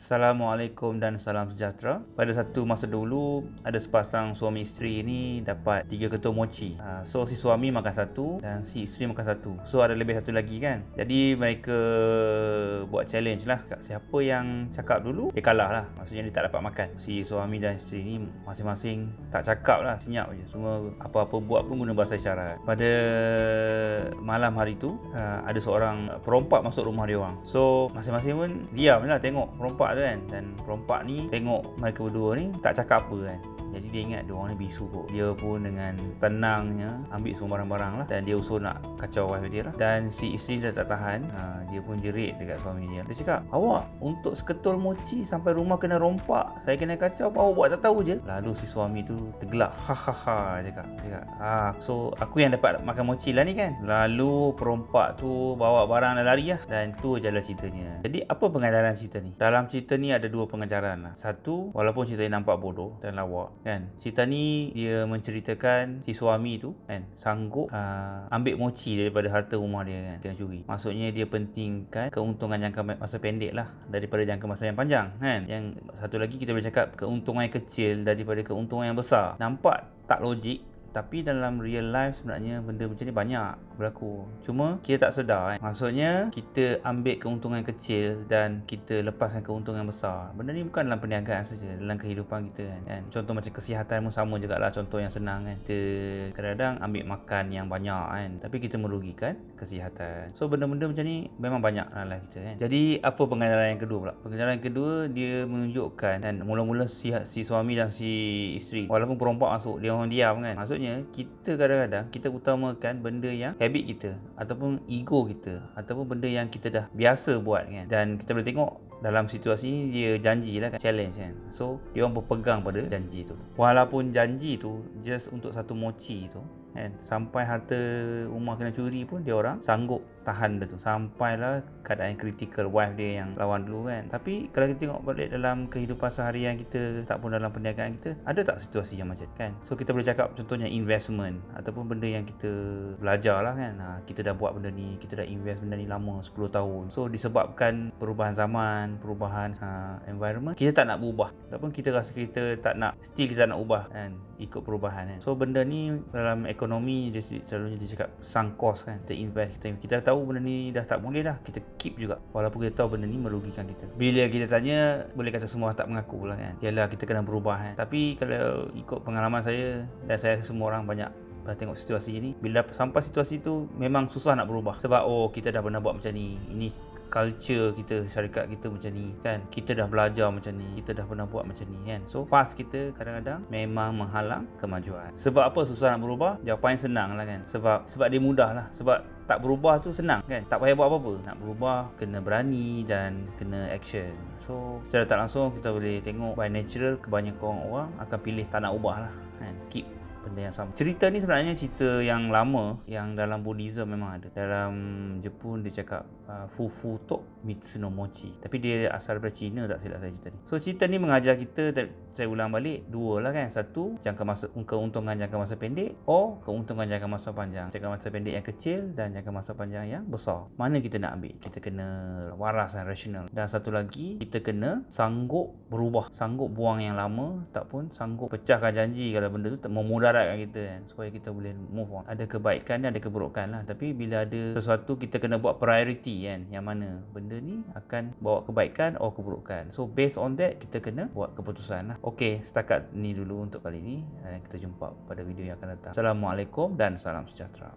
Assalamualaikum dan salam sejahtera. Pada satu masa dulu, ada sepasang suami isteri ni dapat 3 ketul mochi. So si suami makan satu dan si isteri makan satu. So ada lebih satu lagi kan. Jadi mereka buat challenge lah. Siapa yang cakap dulu, dia kalah lah. Maksudnya dia tak dapat makan. Si suami dan isteri ni masing-masing tak cakap lah, senyap je. Semua apa-apa buat pun guna bahasa isyarat. Pada malam hari tu, ada seorang perompak masuk rumah dia orang. So masing-masing pun diam lah tengok perompak tu kan. Dan perompak ni tengok mereka berdua ni tak cakap apa kan. Jadi dia ingat dia orang ni bisu kot. Dia pun dengan tenangnya ambil semua barang-barang lah. Dan dia usul nak kacau wife dia lah. Dan si isteri dah tak tahan, dia pun jerit dekat suami dia. Dia cakap, awak untuk seketul mochi sampai rumah kena rompak, saya kena kacau, awak buat tak tahu je. Lalu si suami tu tergelak. Ha cakap. So aku yang dapat makan mochi lah ni kan. Lalu perompak tu bawa barang dan lari lah. Dan tu je lah ceritanya. Jadi apa pengajaran cerita ni? Dalam cerita ni ada dua pengajaran lah. Satu, walaupun cerita ni nampak bodoh dan lawak kan, cerita ni dia menceritakan si suami tu kan sanggup ambil mochi daripada harta rumah dia kan, kena curi. Maksudnya dia pentingkan keuntungan jangka masa pendek lah daripada jangka masa yang panjang kan. Yang satu lagi kita boleh cakap keuntungan yang kecil daripada keuntungan yang besar. Nampak tak logik, tapi dalam real life sebenarnya benda macam ni banyak berlaku. Cuma kita tak sedar kan. Maksudnya kita ambil keuntungan kecil dan kita lepaskan keuntungan besar. Benda ni bukan dalam perniagaan saja, dalam kehidupan kita kan. Contoh macam kesihatan pun sama jugalah. Contoh yang senang kan, kita kadang-kadang ambil makan yang banyak kan, tapi kita merugikan kesihatan. So benda-benda macam ni memang banyak dalam life kita kan. Jadi apa pengajaran yang kedua pula? Pengajaran yang kedua, dia menunjukkan dan mula-mula si suami dan si isteri, walaupun perompak masuk, dia orang diam kan. Maksudnya kita kadang-kadang kita utamakan benda yang habit kita ataupun ego kita ataupun benda yang kita dah biasa buat kan. Dan kita boleh tengok dalam situasi ni dia janji lah kan, challenge kan. So dia orang berpegang pada janji tu, walaupun janji tu just untuk satu mochi tu kan, sampai harta rumah kena curi pun dia orang sanggup tahan benda tu sampailah keadaan kritikal wife dia yang lawan dulu kan. Tapi kalau kita tengok balik dalam kehidupan seharian kita, tak pun dalam perniagaan kita, ada tak situasi yang macam kan. So kita boleh cakap contohnya investment ataupun benda yang kita belajar lah kan. Kita dah buat benda ni, kita dah invest benda ni lama 10 tahun. So disebabkan perubahan zaman, perubahan environment, kita tak nak berubah ataupun kita rasa kita tak nak, still kita tak nak ubah kan, ikut perubahan kan. So benda ni dalam ekonomi dia selalunya dia cakap sunk cost kan. Kita invest, kita tahu benda ni dah tak boleh dah, kita keep juga walaupun kita tahu benda ni merugikan kita. Bila kita tanya, boleh kata semua tak mengaku lah kan. Yalah, kita kena berubah kan. Tapi kalau ikut pengalaman saya, dan saya rasa semua orang banyak tengok situasi ni, bila sampai situasi tu memang susah nak berubah. Sebab kita dah pernah buat macam ni, ini culture kita, syarikat kita macam ni kan, kita dah belajar macam ni, kita dah pernah buat macam ni kan. So past kita kadang-kadang memang menghalang kemajuan. Sebab apa susah nak berubah? Jawapan senang lah kan. Sebab dia mudah lah. Sebab tak berubah tu senang kan, tak payah buat apa-apa. Nak berubah kena berani dan kena action. So secara tak langsung kita boleh tengok by natural kebanyakan orang akan pilih tak nak ubah lah kan, keep benda yang sama. Cerita ni sebenarnya cerita yang lama, yang dalam Buddhism memang ada. Dalam Jepun dia cakap Fufu to Mitsu no Mochi. Tapi dia asal daripada Cina, tak silap saya cerita ni. So cerita ni mengajar kita, saya ulang balik, dua lah kan. Satu, keuntungan jangka masa pendek, keuntungan jangka masa panjang. Jangka masa pendek yang kecil dan jangka masa panjang yang besar. Mana kita nak ambil? Kita kena waras dan rasional. Dan satu lagi, kita kena sanggup berubah, sanggup buang yang lama, ataupun sanggup pecahkan janji kalau benda tu memudaratkan kita kan, supaya kita boleh move on. Ada kebaikan dan ada keburukan lah. Tapi bila ada sesuatu, kita kena buat priority kan, yang mana benda ni akan bawa kebaikan atau keburukan. So based on that, kita kena buat keputusan lah. Okey, setakat ni dulu untuk kali ni. Kita jumpa pada video yang akan datang. Assalamualaikum dan salam sejahtera.